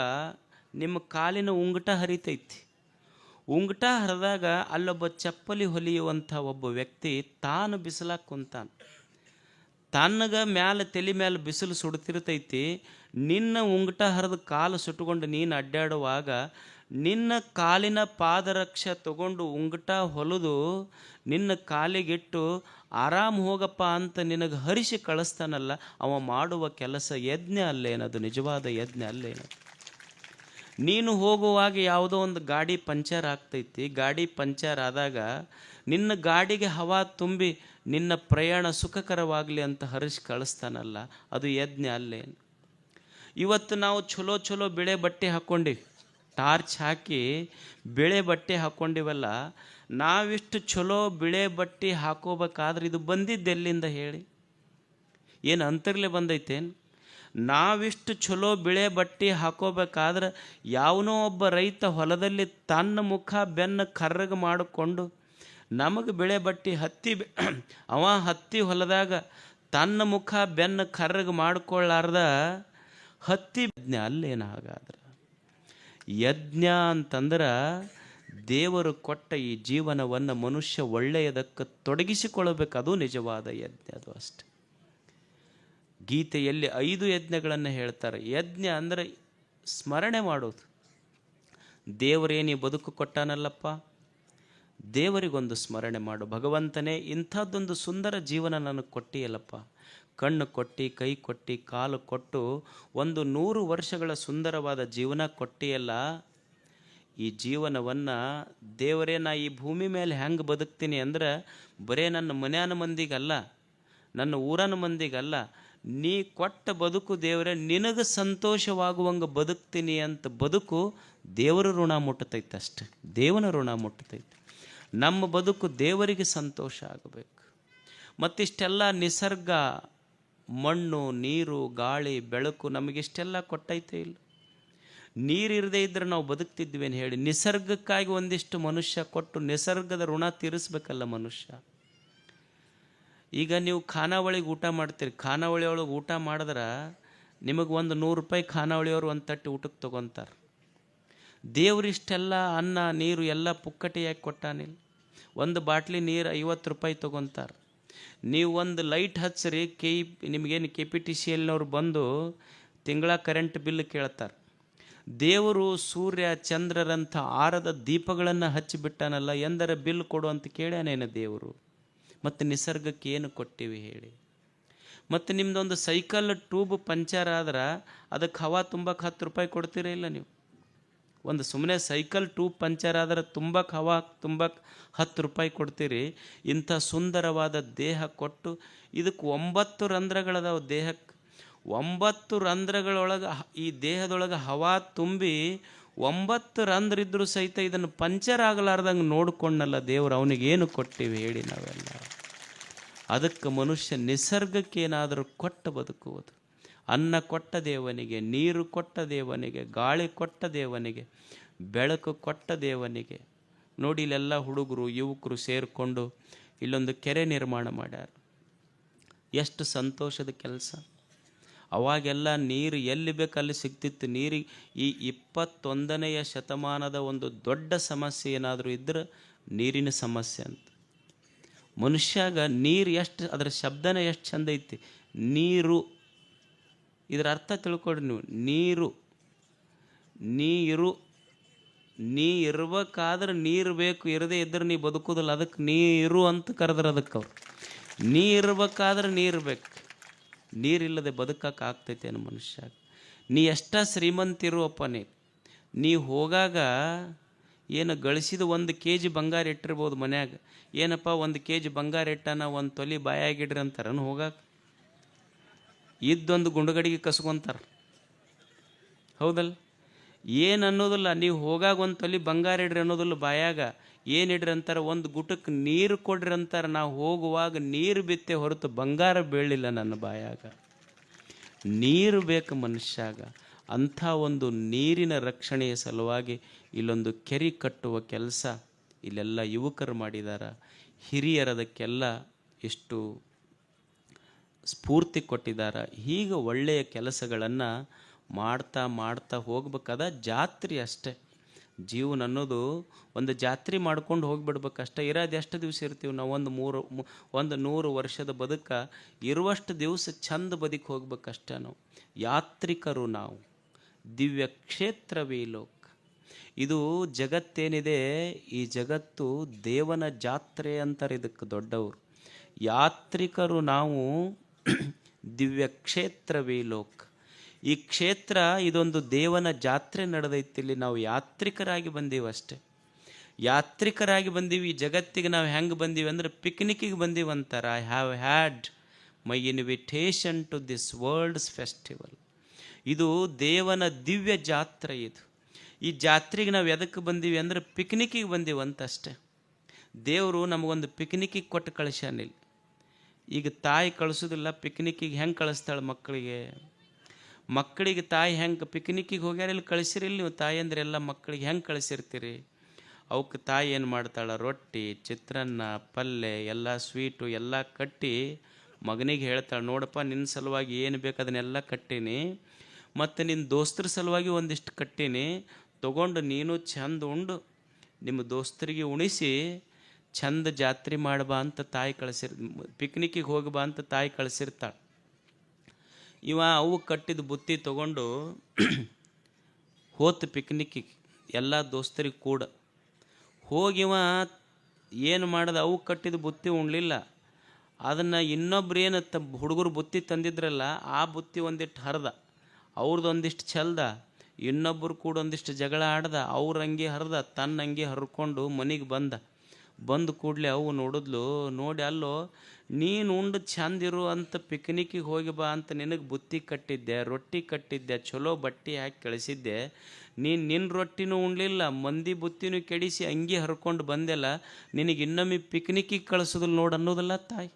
ನಿಮ್ಮ ಕಾಲಿನ ಉಂಗುಟ ಹರಿತೈತಿ. ಉಂಗುಟ ಹರಿದಾಗ ಅಲ್ಲೊಬ್ಬ ಚಪ್ಪಲಿ ಹೊಲಿಯುವಂಥ ಒಬ್ಬ ವ್ಯಕ್ತಿ ತಾನು ಬಿಸಿಲಾಗ ಕುಂತಾನೆ. ತನ್ನಗ ಮ್ಯಾಲೆ ತಲೆ ಮೇಲೆ ಬಿಸಿಲು ಸುಡ್ತಿರ್ತೈತಿ. ನಿನ್ನ ಉಂಗುಟ ಹರಿದು ಕಾಲು ಸುಟ್ಟುಕೊಂಡು ನೀನು ಅಡ್ಡಾಡುವಾಗ ನಿನ್ನ ಕಾಲಿನ ಪಾದರಕ್ಷೆ ತಗೊಂಡು ಉಂಗುಟ ಹೊಲಿದು ನಿನ್ನ ಕಾಲಿಗಿಟ್ಟು ಆರಾಮ್ ಹೋಗಪ್ಪ ಅಂತ ನಿನಗೆ ಹರಿಸಿ ಕಳಿಸ್ತಾನಲ್ಲ, ಅವ ಮಾಡುವ ಕೆಲಸ ಯಜ್ಞ ಅಲ್ಲೇನದು? ನಿಜವಾದ ಯಜ್ಞ ಅಲ್ಲೇನದು? ನೀನು ಹೋಗುವಾಗ ಯಾವುದೋ ಒಂದು ಗಾಡಿ ಪಂಚರ್ ಆಗ್ತೈತಿ. ಗಾಡಿ ಪಂಚರ್ ಆದಾಗ ನಿನ್ನ ಗಾಡಿಗೆ ಹವಾ ತುಂಬಿ ನಿನ್ನ ಪ್ರಯಾಣ ಸುಖಕರವಾಗಲಿ ಅಂತ ಹರಿಸಿ ಕಳಿಸ್ತಾನಲ್ಲ, ಅದು ಯಜ್ಞ ಅಲ್ಲೇನು? ಇವತ್ತು ನಾವು ಚಲೋ ಚಲೋ ಬಿಳೆ ಬಟ್ಟೆ ಹಾಕ್ಕೊಂಡಿವಿ, ಟಾರ್ಚ್ ಹಾಕಿ ಬಿಳೆ ಬಟ್ಟೆ ಹಾಕ್ಕೊಂಡಿವಲ್ಲ. ನಾವಿಷ್ಟು ಚಲೋ ಬಿಳೆ ಬಟ್ಟೆ ಹಾಕೋಬೇಕಾದ್ರೆ ಇದು ಬಂದಿದ್ದೆಲ್ಲಿಂದ ಹೇಳಿ? ಏನು ಅಂತರ್ಲೆ ಬಂದೈತೇನು? ನಾವಿಷ್ಟು ಚಲೋ ಬಿಳೆ ಬಟ್ಟೆ ಹಾಕೋಬೇಕಾದ್ರೆ ಯಾವನೋ ಒಬ್ಬ ರೈತ ಹೊಲದಲ್ಲಿ ತನ್ನ ಮುಖ ಬೆನ್ನು ಕರ್ರಗೆ ಮಾಡಿಕೊಂಡು ನಮಗೆ ಬಿಳೆ ಬಟ್ಟೆ ಅವ ಹತ್ತಿ ಹೊಲದಾಗ ತನ್ನ ಮುಖ ಬೆನ್ನು ಕರ್ರಗೆ ಮಾಡಿಕೊಳ್ಳಾರ್ದ ಹತ್ತಿ ಯಜ್ಞ ಅಲ್ಲೇನು? ಹಾಗಾದ್ರೆ ಯಜ್ಞ ಅಂತಂದ್ರೆ ದೇವರು ಕೊಟ್ಟ ಈ ಜೀವನವನ್ನು ಮನುಷ್ಯ ಒಳ್ಳೆಯದಕ್ಕೆ ತೊಡಗಿಸಿಕೊಳ್ಳಬೇಕು. ಅದು ನಿಜವಾದ ಯಜ್ಞ, ಅದು ಅಷ್ಟೆ. ಗೀತೆಯಲ್ಲಿ 5 ಯಜ್ಞಗಳನ್ನು ಹೇಳ್ತಾರೆ. ಯಜ್ಞ ಅಂದರೆ ಸ್ಮರಣೆ ಮಾಡೋದು. ದೇವರೇನಿ ಬದುಕು ಕೊಟ್ಟಾನಲ್ಲಪ್ಪ, ದೇವರಿಗೊಂದು ಸ್ಮರಣೆ ಮಾಡು. ಭಗವಂತನೇ, ಇಂಥದ್ದೊಂದು ಸುಂದರ ಜೀವನ ನನಗೆ ಕೊಟ್ಟಿಯಲ್ಲಪ್ಪ. ಕಣ್ಣು ಕೊಟ್ಟು, ಕೈ ಕೊಟ್ಟು, ಕಾಲು ಕೊಟ್ಟು ಒಂದು 100 ವರ್ಷಗಳ ಸುಂದರವಾದ ಜೀವನ ಕೊಟ್ಟಿಯಲ್ಲ. ಈ ಜೀವನವನ್ನು ದೇವರೇ, ನಾ ಈ ಭೂಮಿ ಮೇಲೆ ಹೆಂಗೆ ಬದುಕ್ತೀನಿ ಅಂದ್ರೆ ಬರೇ ನನ್ನ ಮನ್ಯಾನ ಮಂದಿಗಲ್ಲ, ನನ್ನ ಊರನ ಮಂದಿಗಲ್ಲ, ನೀ ಕೊಟ್ಟ ಬದುಕು ದೇವರೇ ನಿನಗೆ ಸಂತೋಷವಾಗುವಂಗೆ ಬದುಕ್ತೀನಿ ಅಂತ ಬದುಕು ದೇವರ ಋಣ ಮುಟ್ಟತೈತೆ ಅಷ್ಟೆ. ದೇವನ ಋಣ ಮುಟ್ಟತೈತೆ. ನಮ್ಮ ಬದುಕು ದೇವರಿಗೆ ಸಂತೋಷ ಆಗಬೇಕು. ಮತ್ತಿಷ್ಟೆಲ್ಲ ನಿಸರ್ಗ, ಮಣ್ಣು, ನೀರು, ಗಾಳಿ, ಬೆಳಕು ನಮಗಿಷ್ಟೆಲ್ಲ ಕೊಟ್ಟೈತೆ ಇಲ್ಲ? ನೀರಿರದೇ ಇದ್ದರೆ ನಾವು ಬದುಕ್ತಿದ್ವೇನು ಹೇಳಿ? ನಿಸರ್ಗಕ್ಕಾಗಿ ಒಂದಿಷ್ಟು ಮನುಷ್ಯ ಕೊಟ್ಟು ನಿಸರ್ಗದ ಋಣ ತೀರಿಸ್ಬೇಕಲ್ಲ ಮನುಷ್ಯ. ಈಗ ನೀವು ಖಾನಾವಳಿಗೆ ಊಟ ಮಾಡ್ತೀರಿ. ಖಾನಾವಳಿಯೊಳಗೆ ಊಟ ಮಾಡಿದ್ರೆ ನಿಮಗೆ ಒಂದು 100 ರೂಪಾಯಿ ಖಾನಾವಳಿಯವರು ಒಂದು ತಟ್ಟೆ ಊಟಕ್ಕೆ ತೊಗೊತಾರೆ. ದೇವರಿಷ್ಟೆಲ್ಲ ಅನ್ನ ನೀರು ಎಲ್ಲ ಪುಕ್ಕಟೆಯಾಗಿ ಕೊಟ್ಟಾನಿಲ್ಲ. ಒಂದು ಬಾಟ್ಲಿ ನೀರು 50 ರೂಪಾಯಿ ತೊಗೊತಾರೆ. ನೀವು ಒಂದು ಲೈಟ್ ಹಚ್ಚಿರಿ, ನಿಮಗೇನು KPTCLನವ್ರು ಬಂದು ತಿಂಗಳ ಕರೆಂಟ್ ಬಿಲ್ ಕೇಳ್ತಾರೆ. ದೇವರು ಸೂರ್ಯ ಚಂದ್ರರಂಥ ಆರದ ದೀಪಗಳನ್ನು ಹಚ್ಚಿಬಿಟ್ಟಾನಲ್ಲ, ಎಂದರೆ ಬಿಲ್ ಕೊಡು ಅಂತ ಕೇಳ್ಯಾನೇನು ದೇವರು? ಮತ್ತು ನಿಸರ್ಗಕ್ಕೆ ಏನು ಕೊಟ್ಟಿವಿ ಹೇಳಿ? ಮತ್ತು ನಿಮ್ಮದೊಂದು ಸೈಕಲ್ ಟ್ಯೂಬ್ ಪಂಚರ್ ಆದ್ರೆ ಅದಕ್ಕೆ ಹವಾ ತುಂಬಕ್ಕೆ 10 ರೂಪಾಯಿ ಕೊಡ್ತೀರ ಇಲ್ಲ ನೀವು? ಒಂದು ಸುಮ್ಮನೆ ಸೈಕಲ್ ಟ್ಯೂಬ್ ಪಂಚರ್ ಆದ್ರೆ ಹವಾ ತುಂಬಕ್ಕೆ 10 ರೂಪಾಯಿ ಕೊಡ್ತೀರಿ. ಇಂಥ ಸುಂದರವಾದ ದೇಹ ಕೊಟ್ಟು ಇದಕ್ಕೆ 9 ರಂಧ್ರಗಳದಾವ ದೇಹಕ್ಕೆ. 9 ರಂಧ್ರಗಳೊಳಗೆ ಈ ದೇಹದೊಳಗೆ ಹವಾ ತುಂಬಿ 9 ರಂಧ್ರ ಇದ್ದರೂ ಸಹಿತ ಇದನ್ನು ಪಂಚರ್ ಆಗಲಾರ್ದಂಗೆ ನೋಡ್ಕೊಂಡಲ್ಲ ದೇವರು. ಅವನಿಗೇನು ಕೊಟ್ಟಿವಿ ಹೇಳಿ ನಾವೆಲ್ಲ? ಅದಕ್ಕೆ ಮನುಷ್ಯ ನಿಸರ್ಗಕ್ಕೇನಾದರೂ ಕೊಟ್ಟ ಬದುಕುವುದು. ಅನ್ನ ಕೊಟ್ಟ ದೇವನಿಗೆ, ನೀರು ಕೊಟ್ಟ ದೇವನಿಗೆ, ಗಾಳಿ ಕೊಟ್ಟ ದೇವನಿಗೆ, ಬೆಳಕು ಕೊಟ್ಟ ದೇವನಿಗೆ. ನೋಡಿ, ಇಲ್ಲೆಲ್ಲ ಹುಡುಗರು ಯುವಕರು ಸೇರಿಕೊಂಡು ಇಲ್ಲೊಂದು ಕೆರೆ ನಿರ್ಮಾಣ ಮಾಡ್ಯಾರ. ಎಷ್ಟು ಸಂತೋಷದ ಕೆಲಸ! ಅವಾಗೆಲ್ಲ ನೀರು ಎಲ್ಲಿ ಬೇಕಲ್ಲಿ ಸಿಗ್ತಿತ್ತು. ನೀರಿಗೆ ಈ 21ನೇ ಶತಮಾನದ ಒಂದು ದೊಡ್ಡ ಸಮಸ್ಯೆ ಏನಾದರೂ ಇದ್ದರೆ ನೀರಿನ ಸಮಸ್ಯೆ ಅಂತ. ಮನುಷ್ಯಾಗ ನೀರು ಎಷ್ಟು, ಅದರ ಶಬ್ದನೇ ಎಷ್ಟು ಚಂದ ಐತಿ, ನೀರು. ಇದರ ಅರ್ಥ ತಿಳ್ಕೊಡ್ರಿ ನೀವು. ನೀರು, ನೀ ಇರ್ಬೇಕಾದ್ರೆ ನೀರು ಬೇಕು, ಇರದೇ ಇದ್ರೆ ನೀ ಬದುಕೋದಿಲ್ಲ. ಅದಕ್ಕೆ ನೀರು ಅಂತ ಕರೆದ್ರೆ ಅದಕ್ಕೆ ಅವ್ರು. ನೀ ಇರ್ಬೇಕಾದ್ರೆ ನೀರು ಬೇಕು. ನೀರಿಲ್ಲದೆ ಬದುಕಕ್ಕೆ ಆಗ್ತೈತೇನು ಮನುಷ್ಯ? ನೀ ಎಷ್ಟ ಶ್ರೀಮಂತಿರುವಪ್ಪ, ನೀ ಹೋಗಾಗ ಏನು ಗಳಿಸಿದ 1 kg ಬಂಗಾರ ಇಟ್ಟಿರ್ಬೋದು ಮನ್ಯಾಗ. ಏನಪ್ಪ 1 kg ಬಂಗಾರ ಇಟ್ಟಾನ, 1 ತೊಲಿ ಬಾಯಾಗಿಡ್ರಿ ಅಂತಾರನು ಹೋಗಾಕ? ಇದ್ದೊಂದು ಗುಂಡುಗಡಿಗೆ ಕಸ್ಕೊಂತಾರೆ, ಹೌದಲ್ಲ? ಏನು ಅನ್ನೋದಿಲ್ಲ. ನೀವು ಹೋಗಾಗ 1 ತೊಲಿ ಬಂಗಾರ ಇಡ್ರಿ ಅನ್ನೋದಿಲ್ಲ ಬಾಯಾಗ. ಏನಿಡ್ರಿ ಅಂತಾರೆ, ಒಂದು ಗುಟಕ್ಕೆ ನೀರು ಕೊಡ್ರಿ ಅಂತಾರೆ. ನಾವು ಹೋಗುವಾಗ ನೀರು ಬಿತ್ತೆ ಹೊರತು ಬಂಗಾರ ಬೀಳಲಿಲ್ಲ ನನ್ನ ಬಾಯಾಗ. ನೀರು ಬೇಕು ಮನುಷ್ಯಾಗ. ಅಂಥ ಒಂದು ನೀರಿನ ರಕ್ಷಣೆಯ ಸಲುವಾಗಿ ಇಲ್ಲೊಂದು ಕೆರೆ ಕಟ್ಟುವ ಕೆಲಸ ಇಲ್ಲೆಲ್ಲ ಯುವಕರು ಮಾಡಿದ್ದಾರೆ. ಹಿರಿಯರದಕ್ಕೆಲ್ಲ ಎಷ್ಟು ಸ್ಫೂರ್ತಿ ಕೊಟ್ಟಿದ್ದಾರೆ. ಹೀಗೆ ಒಳ್ಳೆಯ ಕೆಲಸಗಳನ್ನು ಮಾಡ್ತಾ ಮಾಡ್ತಾ ಹೋಗ್ಬೇಕಾದ ಜಾತ್ರೆ ಅಷ್ಟೆ. ಜೀವನ ಅನ್ನೋದು ಒಂದು ಜಾತ್ರೆ ಮಾಡ್ಕೊಂಡು ಹೋಗಿಬಿಡ್ಬೇಕಷ್ಟೆ. ಇರೋದು ಎಷ್ಟು ದಿವಸ ಇರ್ತೀವಿ ನಾವು? ಒಂದು 100 ವರ್ಷದ ಬದುಕ ಇರುವಷ್ಟು ದಿವಸ ಚಂದ ಬದುಕಿ ಹೋಗ್ಬೇಕಷ್ಟೆ. ನಾವು ಯಾತ್ರಿಕರು, ನಾವು ದಿವ್ಯ ಕ್ಷೇತ್ರವೇ ಲೋಕ. ಇದು ಜಗತ್ತೇನಿದೆ, ಈ ಜಗತ್ತು ದೇವನ ಜಾತ್ರೆ ಅಂತಾರೆ ಇದಕ್ಕೆ ದೊಡ್ಡವರು. ಯಾತ್ರಿಕರು ನಾವು, ದಿವ್ಯ ಕ್ಷೇತ್ರವೇ ಲೋಕ. ಈ ಕ್ಷೇತ್ರ ಇದೊಂದು ದೇವನ ಜಾತ್ರೆ ನಡೆದೈತಿ. ಇಲ್ಲಿ ನಾವು ಯಾತ್ರಿಕರಾಗಿ ಬಂದೀವಿ ಅಷ್ಟೆ. ಯಾತ್ರಿಕರಾಗಿ ಬಂದೀವಿ. ಈ ಜಗತ್ತಿಗೆ ನಾವು ಹೆಂಗೆ ಬಂದೀವಿ ಅಂದರೆ ಪಿಕ್ನಿಕ್ಕಿಗೆ ಬಂದೀವಿ ಅಂತಾರೆ. I have had my invitation to this world's festival. ಇದು ದೇವನ ದಿವ್ಯ ಜಾತ್ರೆ. ಇದು ಈ ಜಾತ್ರೆಗೆ ನಾವು ಎದಕ್ಕೆ ಬಂದೀವಿ ಅಂದರೆ ಪಿಕ್ನಿಕ್ಕಿಗೆ ಬಂದೀವಿ ಅಂತಷ್ಟೆ. ದೇವರು ನಮಗೊಂದು ಪಿಕ್ನಿಕ್ಕಿಗೆ ಕೊಟ್ಟು ಕಳಿಸ್ಯಾನಿಲ್ಲ. ಈಗ ತಾಯಿ ಕಳಿಸೋದಿಲ್ಲ, ಪಿಕ್ನಿಕ್ಕಿಗೆ ಹೆಂಗೆ ಕಳಿಸ್ತಾಳೆ ಮಕ್ಕಳಿಗೆ ತಾಯಿ ಹೆಂಗೆ ಪಿಕ್ನಿಕ್ಕಿಗೆ ಹೋಗ್ಯಾರ ಇಲ್ಲಿ ಕಳಿಸಿರಿಲ್ಲ ನೀವು? ತಾಯಿ ಅಂದರೆ ಎಲ್ಲ ಮಕ್ಕಳಿಗೆ ಹೆಂಗೆ ಕಳಿಸಿರ್ತೀರಿ? ಅವಕ್ಕೆ ತಾಯಿ ಏನು ಮಾಡ್ತಾಳೆ? ರೊಟ್ಟಿ, ಚಿತ್ರಾನ್ನ, ಪಲ್ಯ, ಎಲ್ಲ ಸ್ವೀಟು ಎಲ್ಲ ಕಟ್ಟಿ ಮಗನಿಗೆ ಹೇಳ್ತಾಳೆ, ನೋಡಪ್ಪ ನಿನ್ನ ಸಲುವಾಗಿ ಏನು ಬೇಕು ಅದನ್ನೆಲ್ಲ ಕಟ್ಟೀನಿ, ಮತ್ತು ನಿನ್ನ ದೋಸ್ತರ ಸಲುವಾಗಿ ಒಂದಿಷ್ಟು ಕಟ್ಟೀನಿ, ತೊಗೊಂಡು ನೀನು ಚಂದ ಉಂಡು ನಿಮ್ಮ ದೋಸ್ತರಿಗೆ ಉಣಿಸಿ ಚಂದ ಜಾತ್ರೆ ಮಾಡಬಾ ಅಂತ ತಾಯಿ ಪಿಕ್ನಿಕ್ಕಿಗೆ ಹೋಗಬಾ ಅಂತ ತಾಯಿ ಕಳಿಸಿರ್ತಾಳೆ. ಇವ ಅವು ಕಟ್ಟಿದ ಬುತ್ತಿ ತೊಗೊಂಡು ಹೋತು ಪಿಕ್ನಿಕ್ಕಿಗೆ ಎಲ್ಲ ದೋಸ್ತರಿಗೆ ಕೂಡ ಹೋಗಿವ ಏನು ಮಾಡ್ದೆ? ಅವು ಕಟ್ಟಿದ ಬುತ್ತಿ ಉಣ್ಲಿಲ್ಲ. ಅದನ್ನು ಇನ್ನೊಬ್ರು ಏನು ಹುಡುಗರು ಬುತ್ತಿ ತಂದಿದ್ರಲ್ಲ, ಆ ಬುತ್ತಿ ಒಂದಿಷ್ಟು ಹರಿದ, ಅವ್ರದ್ದು ಒಂದಿಷ್ಟು ಚೆಲ್ದ, ಇನ್ನೊಬ್ಬರು ಕೂಡ ಒಂದಿಷ್ಟು ಜಗಳ ಆಡ್ದ, ಅವ್ರ ಅಂಗಿ ಹರಿದ, ತನ್ನ ಅಂಗಿ ಹರ್ಕೊಂಡು ಮನೆಗೆ ಬಂದು ಕೂಡಲೇ ಅವು ನೋಡಿದ್ಲು. ನೋಡಿ, ಅಲ್ಲೋ ನೀನು ಉಂಡು ಚಂದಿರು ಅಂತ ಪಿಕ್ನಿಕ್ಕಿಗೆ ಹೋಗಿ ಬಾ ಅಂತ ನಿನಗೆ ಬುತ್ತಿ ಕಟ್ಟಿದ್ದೆ, ರೊಟ್ಟಿ ಕಟ್ಟಿದ್ದೆ, ಚಲೋ ಬಟ್ಟೆ ಹಾಕಿ ಕಳಿಸಿದ್ದೆ, ನಿನ್ನ ರೊಟ್ಟಿನೂ ಉಣ್ಲಿಲ್ಲ, ಮಂದಿ ಬುತ್ತಿನೂ ಕೆಡಿಸಿ ಅಂಗಿ ಹರ್ಕೊಂಡು ಬಂದೆಲ್ಲ, ನಿನಗೆ ಇನ್ನೊಮ್ಮೆ ಪಿಕ್ನಿಕ್ಕಿಗೆ ಕಳಿಸೋದಿಲ್ಲ ನೋಡು ಅನ್ನೋದಿಲ್ಲ ತಾಯಿ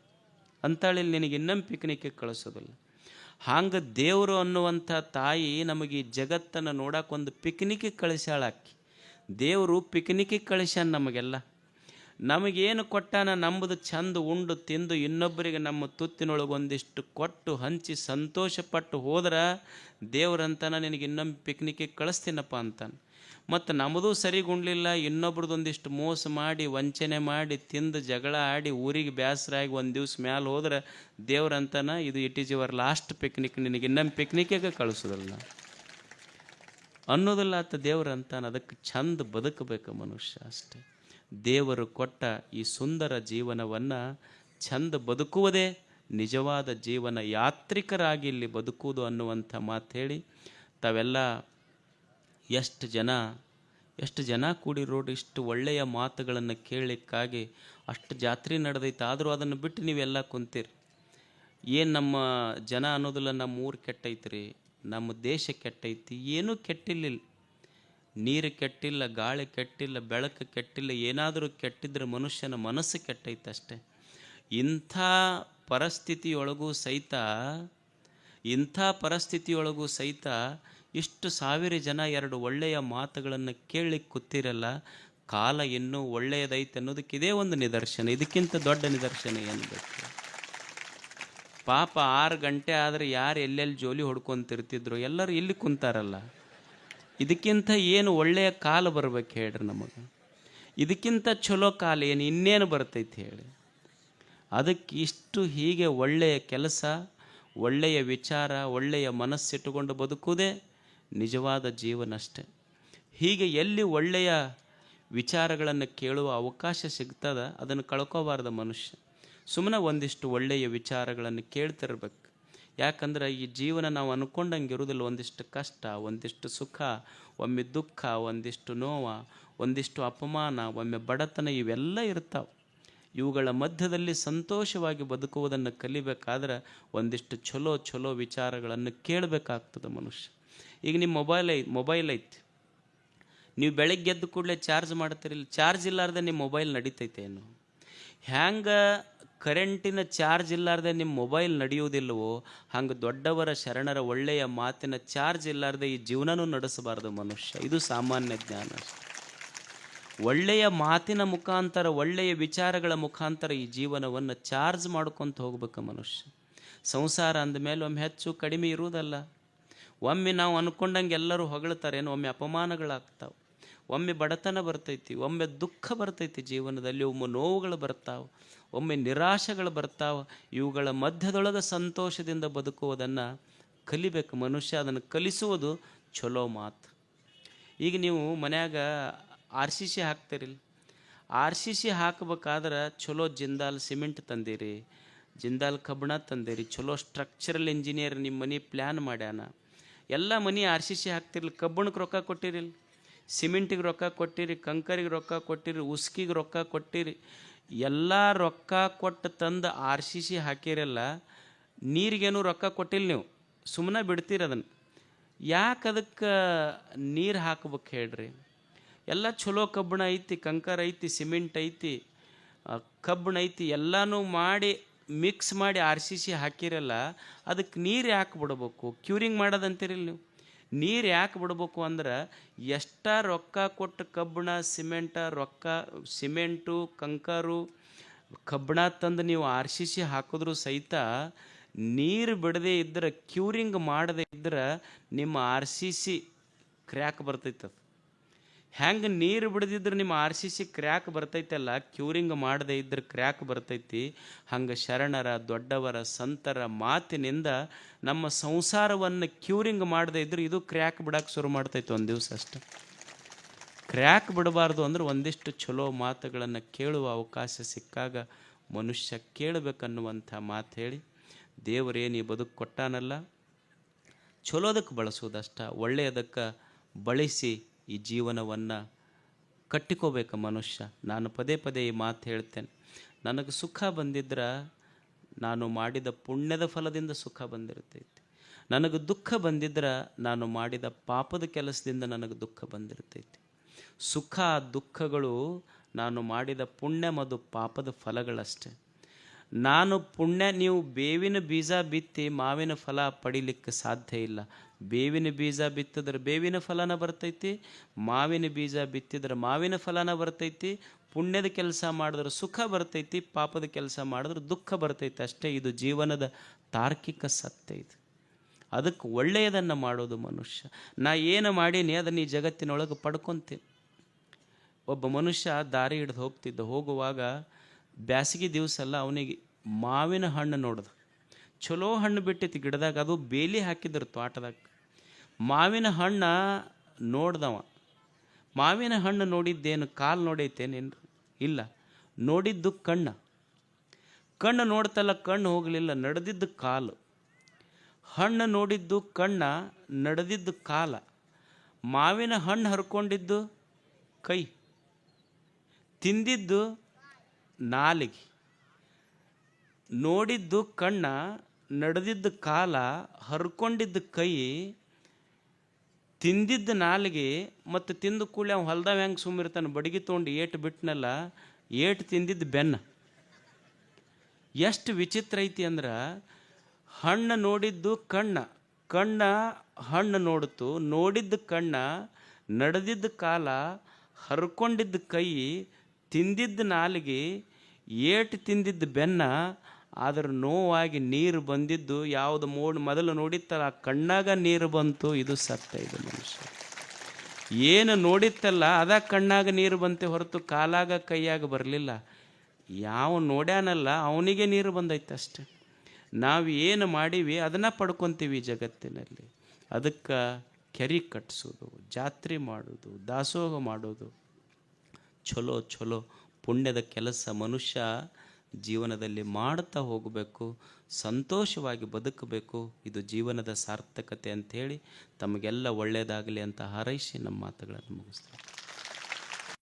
ಅಂತಾಳಿಲ್ಲಿ. ನಿನಗೆ ಇನ್ನೊಮ್ಮೆ ಪಿಕ್ನಿಕ್ಕಿಗೆ ಕಳಿಸೋದಿಲ್ಲ. ಹಂಗೆ ದೇವರು ಅನ್ನುವಂಥ ತಾಯಿ ನಮಗೆ ಈ ಜಗತ್ತನ್ನು ನೋಡೋಕೆ ಒಂದು ಪಿಕ್ನಿಕ್ಕಿಗೆ ಕಳಿಸ್ಯಾಳಾಕಿ. ದೇವರು ಪಿಕ್ನಿಕ್ಕಿಗೆ ಕಳಿಸ್ಯಾನ ನಮಗೆಲ್ಲ. ನಮಗೇನು ಕೊಟ್ಟಾನ? ನಂಬುದು ಚಂದ ಉಂಡು ತಿಂದು ಇನ್ನೊಬ್ಬರಿಗೆ ನಮ್ಮ ತುತ್ತಿನೊಳಗೆ ಒಂದಿಷ್ಟು ಕೊಟ್ಟು ಹಂಚಿ ಸಂತೋಷಪಟ್ಟು ಹೋದ್ರೆ ದೇವ್ರಂತಾನ ನಿನಗೆ ಇನ್ನೊಮ್ಮೆ ಪಿಕ್ನಿಕ್ಕಿಗೆ ಕಳಿಸ್ತೀನಪ್ಪ ಅಂತಾನೆ. ಮತ್ತು ನಮ್ಮದು ಸರಿಗುಂಡ್ಲಿಲ್ಲ, ಇನ್ನೊಬ್ರದ್ದೊಂದಿಷ್ಟು ಮೋಸ ಮಾಡಿ ವಂಚನೆ ಮಾಡಿ ತಿಂದು ಜಗಳ ಆಡಿ ಊರಿಗೆ ಬೇಸರಾಗಿ ಒಂದು ದಿವ್ಸ ಮ್ಯಾಲೆ ಹೋದ್ರೆ ದೇವ್ರಂತಾನ ಇದು it is your last picnic, ನಿನಗೆ ಇನ್ನೊಮ್ಮೆ ಪಿಕ್ನಿಕ್ಕಿಗೆ ಕಳಿಸೋದಿಲ್ಲ ಅನ್ನೋದಿಲ್ಲ ಆತ ದೇವ್ರಂತಾನ. ಅದಕ್ಕೆ ಚಂದ ಬದುಕಬೇಕು ಮನುಷ್ಯ ಅಷ್ಟೆ. ದೇವರು ಕೊಟ್ಟ ಈ ಸುಂದರ ಜೀವನವನ್ನು ಚಂದ ಬದುಕುವುದೇ ನಿಜವಾದ ಜೀವನ. ಯಾತ್ರಿಕರಾಗಿ ಇಲ್ಲಿ ಬದುಕುವುದು ಅನ್ನುವಂಥ ಮಾತು ಹೇಳಿ ತಾವೆಲ್ಲ ಎಷ್ಟು ಜನ ಕೂಡಿರೋಡು ಇಷ್ಟು ಒಳ್ಳೆಯ ಮಾತುಗಳನ್ನು ಕೇಳಲಿಕ್ಕಾಗಿ ಅಷ್ಟು ಜಾತ್ರೆ ನಡೆದೈತೆ. ಆದರೂ ಅದನ್ನು ಬಿಟ್ಟು ನೀವೆಲ್ಲ ಕುಂತೀರಿ. ಏನು ನಮ್ಮ ಜನ ಅನ್ನೋದಿಲ್ಲ, ನಮ್ಮ ಊರು ಕೆಟ್ಟೈತ್ರಿ, ನಮ್ಮ ದೇಶ ಕೆಟ್ಟೈತಿ. ಏನೂ ಕೆಟ್ಟಿಲ್ಲ. ನೀರು ಕೆಟ್ಟಿಲ್ಲ, ಗಾಳಿ ಕೆಟ್ಟಿಲ್ಲ, ಬೆಳಕು ಕೆಟ್ಟಿಲ್ಲ. ಏನಾದರೂ ಕೆಟ್ಟಿದ್ರೆ ಮನುಷ್ಯನ ಮನಸ್ಸು ಕೆಟ್ಟೈತೆ ಅಷ್ಟೆ. ಇಂಥ ಪರಿಸ್ಥಿತಿಯೊಳಗೂ ಸಹಿತ ಇಷ್ಟು ಸಾವಿರ ಜನ ಎರಡು ಒಳ್ಳೆಯ ಮಾತುಗಳನ್ನು ಕೇಳಲಿಕ್ಕೆ ಕೂತಿರಲ್ಲ. ಕಾಲ ಇನ್ನೂ ಒಳ್ಳೆಯದೈತೆ ಅನ್ನೋದಕ್ಕೆ ಇದೇ ಒಂದು ನಿದರ್ಶನ. ಇದಕ್ಕಿಂತ ದೊಡ್ಡ ನಿದರ್ಶನ ಏನು ಬೇಕು? ಪಾಪ 6 ಗಂಟೆ ಆದರೆ ಯಾರು ಎಲ್ಲೆಲ್ಲಿ ಜೋಲಿ ಹೊಡ್ಕೊತಿರ್ತಿದ್ರು, ಎಲ್ಲರೂ ಇಲ್ಲಿ ಕುಂತಾರಲ್ಲ. ಇದಕ್ಕಿಂತ ಏನು ಒಳ್ಳೆಯ ಕಾಲ ಬರ್ಬೇಕು ಹೇಳ್ರಿ ನಮಗೆ? ಇದಕ್ಕಿಂತ ಚಲೋ ಕಾಲ ಏನು ಇನ್ನೇನು ಬರ್ತೈತಿ ಹೇಳಿ? ಅದಕ್ಕೆ ಇಷ್ಟು ಹೀಗೆ ಒಳ್ಳೆಯ ಕೆಲಸ, ಒಳ್ಳೆಯ ವಿಚಾರ, ಒಳ್ಳೆಯ ಮನಸ್ಸಿಟ್ಟುಕೊಂಡು ಬದುಕುವುದೇ ನಿಜವಾದ ಜೀವನ ಅಷ್ಟೆ. ಹೀಗೆ ಎಲ್ಲಿ ಒಳ್ಳೆಯ ವಿಚಾರಗಳನ್ನು ಕೇಳುವ ಅವಕಾಶ ಸಿಗ್ತದ ಅದನ್ನು ಕಳ್ಕೋಬಾರ್ದು ಮನುಷ್ಯ. ಸುಮ್ಮನೆ ಒಂದಿಷ್ಟು ಒಳ್ಳೆಯ ವಿಚಾರಗಳನ್ನು ಕೇಳ್ತಿರ್ಬೇಕು. ಯಾಕಂದ್ರೆ ಈ ಜೀವನ ನಾವು ಅಂದ್ಕೊಂಡಂಗೆ ಇರೋದಿಲ್ಲ. ಒಂದಿಷ್ಟು ಕಷ್ಟ, ಒಂದಿಷ್ಟು ಸುಖ, ಒಮ್ಮೆ ದುಃಖ, ಒಂದಿಷ್ಟು ನೋವು, ಒಂದಿಷ್ಟು ಅಪಮಾನ, ಒಮ್ಮೆ ಬಡತನ, ಇವೆಲ್ಲ ಇರ್ತಾವೆ. ಇವುಗಳ ಮಧ್ಯದಲ್ಲಿ ಸಂತೋಷವಾಗಿ ಬದುಕುವುದನ್ನು ಕಲಿಬೇಕಾದ್ರೆ ಒಂದಿಷ್ಟು ಚಲೋ ವಿಚಾರಗಳನ್ನು ಕೇಳಬೇಕಾಗ್ತದೆ ಮನುಷ್ಯ. ಈಗ ನಿಮ್ಮ ಮೊಬೈಲ್ ಐತಿ, ನೀವು ಬೆಳಗ್ಗೆ ಎದ್ದು ಕೂಡಲೇ ಚಾರ್ಜ್ ಮಾಡ್ತೀರಿಲ್ಲ, ಚಾರ್ಜ್ ಇಲ್ಲಾರ್ದೆ ನಿಮ್ಮ ಮೊಬೈಲ್ ನಡೀತೈತೆ ಏನು? ಹ್ಯಾಂಗೆ ಕರೆಂಟಿನ ಚಾರ್ಜ್ ಇಲ್ಲಾರ್ದೆ ನಿಮ್ಮ ಮೊಬೈಲ್ ನಡೆಯುವುದಿಲ್ಲವೋ ಹಂಗೆ ದೊಡ್ಡವರ ಶರಣರ ಒಳ್ಳೆಯ ಮಾತಿನ ಚಾರ್ಜ್ ಇಲ್ಲಾರ್ದೆ ಈ ಜೀವನನೂ ನಡೆಸಬಾರ್ದು ಮನುಷ್ಯ. ಇದು ಸಾಮಾನ್ಯ ಜ್ಞಾನ. ಒಳ್ಳೆಯ ಮಾತಿನ ಮುಖಾಂತರ, ಒಳ್ಳೆಯ ವಿಚಾರಗಳ ಮುಖಾಂತರ ಈ ಜೀವನವನ್ನು ಚಾರ್ಜ್ ಮಾಡ್ಕೊತ ಹೋಗ್ಬೇಕು ಮನುಷ್ಯ. ಸಂಸಾರ ಅಂದಮೇಲೆ ಒಮ್ಮೆ ಹೆಚ್ಚು ಕಡಿಮೆ ಇರುವುದಲ್ಲ. ಒಮ್ಮೆ ನಾವು ಅಂದ್ಕೊಂಡಂಗೆ ಎಲ್ಲರೂ ಹೊಗಳ್ತಾರೇನು, ಒಮ್ಮೆ ಅಪಮಾನಗಳಾಗ್ತಾವೆ, ಒಮ್ಮೆ ಬಡತನ ಬರ್ತೈತಿ, ಒಮ್ಮೆ ದುಃಖ ಬರ್ತೈತಿ ಜೀವನದಲ್ಲಿ, ಒಮ್ಮೆ ನೋವುಗಳು ಬರ್ತಾವೆ, ಒಮ್ಮೆ ನಿರಾಶೆಗಳು ಬರ್ತಾವೆ. ಇವುಗಳ ಮಧ್ಯದೊಳಗೆ ಸಂತೋಷದಿಂದ ಬದುಕುವುದನ್ನು ಕಲಿಬೇಕು ಮನುಷ್ಯ. ಅದನ್ನು ಕಲಿಸುವುದು ಚಲೋ ಮಾತು. ಈಗ ನೀವು ಮನ್ಯಾಗ RCC ಹಾಕ್ತಿರಿಲ್ಲ, RCC ಹಾಕಬೇಕಾದ್ರೆ ಚಲೋ ಜಿಂದಾಲ್ ಸಿಮೆಂಟ್ ತಂದಿರಿ, ಜಿಂದಾಲ್ ಕಬ್ಬಣ ತಂದಿರಿ, ಚಲೋ ಸ್ಟ್ರಕ್ಚರಲ್ ಇಂಜಿನಿಯರ್ ನಿಮ್ಮ ಮನೆ ಪ್ಲ್ಯಾನ್ ಮಾಡ್ಯಾನ. ಎಲ್ಲ ಮನೆ RCC ಹಾಕ್ತಿರ್ಲಿ, ಕಬ್ಬಣಕ್ಕೆ ರೊಕ್ಕ ಕೊಟ್ಟಿರಿಲ್ಲ, ಸಿಮೆಂಟಿಗೆ ರೊಕ್ಕ ಕೊಟ್ಟಿರಿ, ಕಂಕರಿಗೆ ರೊಕ್ಕ ಕೊಟ್ಟಿರಿ, ಉಸ್ಕಿಗೆ ರೊಕ್ಕ ಕೊಟ್ಟಿರಿ, ಎಲ್ಲ ರೊಕ್ಕ ಕೊಟ್ಟು ತಂದು RCC ಹಾಕಿರಲ್ಲ. ನೀರಿಗೇನು ರೊಕ್ಕ ಕೊಟ್ಟಿಲ್ಲ, ನೀವು ಸುಮ್ಮನೆ ಬಿಡ್ತೀರಿ ಅದನ್ನು. ಯಾಕೆ ಅದಕ್ಕೆ ನೀರು ಹಾಕ್ಬೇಕು ಹೇಳ್ರಿ? ಎಲ್ಲ ಚಲೋ ಕಬ್ಬಣ ಐತಿ, ಕಂಕರ ಐತಿ, ಸಿಮೆಂಟ್ ಐತಿ, ಕಬ್ಬಣ ಐತಿ, ಎಲ್ಲನೂ ಮಾಡಿ ಮಿಕ್ಸ್ ಮಾಡಿ RCC ಹಾಕಿರಲ್ಲ. ಅದಕ್ಕೆ ನೀರು ಯಾಕೆ ಬಿಡ್ಬೇಕು? ಕ್ಯೂರಿಂಗ್ ಮಾಡೋದಂತೀರಿಲ್ಲ ನೀವು. ನೀರು ಯಾಕೆ ಬಿಡ್ಬೇಕು ಅಂದ್ರೆ, ಎಷ್ಟ ರೊಕ್ಕ ಕೊಟ್ಟು ಕಬ್ಬಣ ಸಿಮೆಂಟು ಕಂಕರು ಕಬ್ಬಣ ತಂದು ನೀವು RCC ಹಾಕಿದ್ರೂ ಸಹಿತ ನೀರು ಬಿಡದೇ ಇದ್ದರೆ, ಕ್ಯೂರಿಂಗ್ ಮಾಡದೇ ಇದ್ರೆ ನಿಮ್ಮ RCC ಕ್ರ್ಯಾಕ್ ಬರ್ತೈತದ. ಹೆಂಗೆ ನೀರು ಬಿಡದಿದ್ರೆ ನಿಮ್ಮ RCC ಕ್ರ್ಯಾಕ್ ಬರ್ತೈತಲ್ಲ, ಕ್ಯೂರಿಂಗ್ ಮಾಡದೇ ಇದ್ರೆ ಕ್ರ್ಯಾಕ್ ಬರ್ತೈತಿ. ಹಂಗೆ ಶರಣರ, ದೊಡ್ಡವರ, ಸಂತರ ಮಾತಿನಿಂದ ನಮ್ಮ ಸಂಸಾರವನ್ನು ಕ್ಯೂರಿಂಗ್ ಮಾಡದೇ ಇದ್ರೆ ಇದು ಕ್ರ್ಯಾಕ್ ಬಿಡಕ್ಕೆ ಶುರು ಮಾಡ್ತೈತೆ ಒಂದು ದಿವಸ ಅಷ್ಟೆ. ಕ್ರ್ಯಾಕ್ ಬಿಡಬಾರ್ದು ಅಂದ್ರೆ ಒಂದಿಷ್ಟು ಚಲೋ ಮಾತುಗಳನ್ನು ಕೇಳುವ ಅವಕಾಶ ಸಿಕ್ಕಾಗ ಮನುಷ್ಯ ಕೇಳಬೇಕನ್ನುವಂಥ ಮಾತು ಹೇಳಿ, ದೇವರೇನು ಈ ಬದುಕು ಕೊಟ್ಟಾನಲ್ಲ, ಚಲೋದಕ್ಕೆ ಬಳಸೋದಷ್ಟ, ಒಳ್ಳೆಯದಕ್ಕೆ ಬಳಸಿ ಈ ಜೀವನವನ್ನು ಕಟ್ಟಿಕೋಬೇಕು ಮನುಷ್ಯ. ನಾನು ಪದೇ ಪದೇ ಈ ಮಾತು ಹೇಳ್ತೇನೆ. ನನಗೆ ಸುಖ ಬಂದಿದ್ರೆ ನಾನು ಮಾಡಿದ ಪುಣ್ಯದ ಫಲದಿಂದ ಸುಖ ಬಂದಿರ್ತೈತಿ. ನನಗೆ ದುಃಖ ಬಂದಿದ್ರೆ ನಾನು ಮಾಡಿದ ಪಾಪದ ಕೆಲಸದಿಂದ ನನಗೆ ದುಃಖ ಬಂದಿರ್ತೈತಿ. ಸುಖ ದುಃಖಗಳು ನಾನು ಮಾಡಿದ ಪುಣ್ಯ ಮತ್ತು ಪಾಪದ ಫಲಗಳಷ್ಟೇ. ನಾನು ಪುಣ್ಯ, ನೀವು ಬೇವಿನ ಬೀಜ ಬಿತ್ತಿ ಮಾವಿನ ಫಲ ಪಡಿಲಿಕ್ಕೆ ಸಾಧ್ಯ ಇಲ್ಲ. ಬೇವಿನ ಬೀಜ ಬಿತ್ತಿದ್ರೆ ಬೇವಿನ ಫಲನ ಬರ್ತೈತಿ, ಮಾವಿನ ಬೀಜ ಬಿತ್ತಿದ್ರೆ ಮಾವಿನ ಫಲನ ಬರ್ತೈತಿ. ಪುಣ್ಯದ ಕೆಲಸ ಮಾಡಿದ್ರೆ ಸುಖ ಬರ್ತೈತಿ, ಪಾಪದ ಕೆಲಸ ಮಾಡಿದ್ರೆ ದುಃಖ ಬರ್ತೈತಿ ಅಷ್ಟೇ. ಇದು ಜೀವನದ ತಾರ್ಕಿಕ ಸತ್ಯ. ಇದು ಅದಕ್ಕೆ ಒಳ್ಳೆಯದನ್ನು ಮಾಡೋದು ಮನುಷ್ಯ. ನಾ ಏನು ಮಾಡೀನಿ ಅದನ್ನು ಈ ಜಗತ್ತಿನೊಳಗೆ ಪಡ್ಕೊತೀನಿ. ಒಬ್ಬ ಮನುಷ್ಯ ದಾರಿ ಹಿಡಿದು ಹೋಗ್ತಿದ್ದ, ಹೋಗುವಾಗ ಬ್ಯಾಸಿಗೆ ದಿವಸ ಅಲ್ಲ, ಅವನಿಗೆ ಮಾವಿನ ಹಣ್ಣು ನೋಡ್ದು. ಚಲೋ ಹಣ್ಣು ಬಿಟ್ಟಿತ್ತು ಗಿಡದಾಗ, ಅದು ಬೇಲಿ ಹಾಕಿದ್ರು ತೋಟದಾಗ. ಮಾವಿನ ಹಣ್ಣು ನೋಡ್ದವ. ಮಾವಿನ ಹಣ್ಣು ನೋಡಿದ್ದೇನು ಕಾಲು ನೋಡೈತೇನೇನು? ಇಲ್ಲ, ನೋಡಿದ್ದು ಕಣ್ಣು. ಕಣ್ಣು ನೋಡ್ತಲ್ಲ, ಕಣ್ಣು ಹೋಗಲಿಲ್ಲ, ನಡೆದಿದ್ದು ಕಾಲು. ಹಣ್ಣು ನೋಡಿದ್ದು ಕಣ್ಣ, ನಡೆದಿದ್ದು ಕಾಲ. ಮಾವಿನ ಹಣ್ಣು ಹರ್ಕೊಂಡಿದ್ದು ಕೈ, ತಿಂದಿದ್ದು ನಾಲಿಗೆ. ನೋಡಿದ್ದು ಕಣ್ಣ, ನಡೆದಿದ್ದು ಕಾಲ, ಹರ್ಕೊಂಡಿದ್ದು ಕೈ, ತಿಂದಿದ್ದು ನಾಲಿಗೆ. ಮತ್ತು ತಿಂದು ಕೂಡಲೇ ಅವ್ನು ಹೊಲ್ದಾವ ಹೆಂಗೆ ಸುಮ್ಮಿರ್ತಾನೆ, ಬಡಗಿ ತೊಗೊಂಡು ಏಟು ಬಿಟ್ಟನಲ್ಲ, ಏಟು ತಿಂದಿದ್ದು ಬೆನ್ನ. ಎಷ್ಟು ವಿಚಿತ್ರ ಐತಿ ಅಂದ್ರೆ, ಹಣ್ಣು ನೋಡಿದ್ದು ಕಣ್ಣ, ಕಣ್ಣ ಹಣ್ಣು ನೋಡಿತು, ನೋಡಿದ್ದು ಕಣ್ಣ, ನಡೆದಿದ್ದು ಕಾಲ, ಹರ್ಕೊಂಡಿದ್ದು ಕೈ, ತಿಂದಿದ್ದು ನಾಲಿಗೆ, ಏಟು ತಿಂದಿದ್ದು ಬೆನ್ನ. ಆದ್ರೆ ನೋವಾಗಿ ನೀರು ಬಂದಿದ್ದು ಯಾವುದು ಮೊದಲು ನೋಡಿತ್ತಲ್ಲ ಆ ಕಣ್ಣಾಗ ನೀರು ಬಂತು. ಇದು ಸತ್ಯ. ಇದು ಮನುಷ್ಯ ಏನು ನೋಡಿತ್ತಲ್ಲ ಅದ ಕಣ್ಣಾಗ ನೀರು ಬಂತೆ ಹೊರತು ಕಾಲಾಗ ಕೈಯಾಗ ಬರಲಿಲ್ಲ. ಯಾವ ನೋಡ್ಯಾನಲ್ಲ ಅವನಿಗೆ ನೀರು ಬಂದೈತೆ ಅಷ್ಟೆ. ನಾವು ಏನು ಮಾಡೀವಿ ಅದನ್ನು ಪಡ್ಕೊತೀವಿ ಜಗತ್ತಿನಲ್ಲಿ. ಅದಕ್ಕೆ ಕೆರೆ ಕಟ್ಟಿಸೋದು, ಜಾತ್ರೆ ಮಾಡೋದು, ದಾಸೋಹ ಮಾಡೋದು, ಚಲೋ ಚಲೋ ಪುಣ್ಯದ ಕೆಲಸ ಮನುಷ್ಯ ಜೀವನದಲ್ಲಿ ಮಾಡ್ತಾ ಹೋಗಬೇಕು, ಸಂತೋಷವಾಗಿ ಬದುಕಬೇಕು. ಇದು ಜೀವನದ ಸಾರ್ಥಕತೆ ಅಂಥೇಳಿ ತಮಗೆಲ್ಲ ಒಳ್ಳೆಯದಾಗಲಿ ಅಂತ ಹಾರೈಸಿ ನಮ್ಮ ಮಾತುಗಳನ್ನು ಮುಗಿಸ್ತಾರೆ.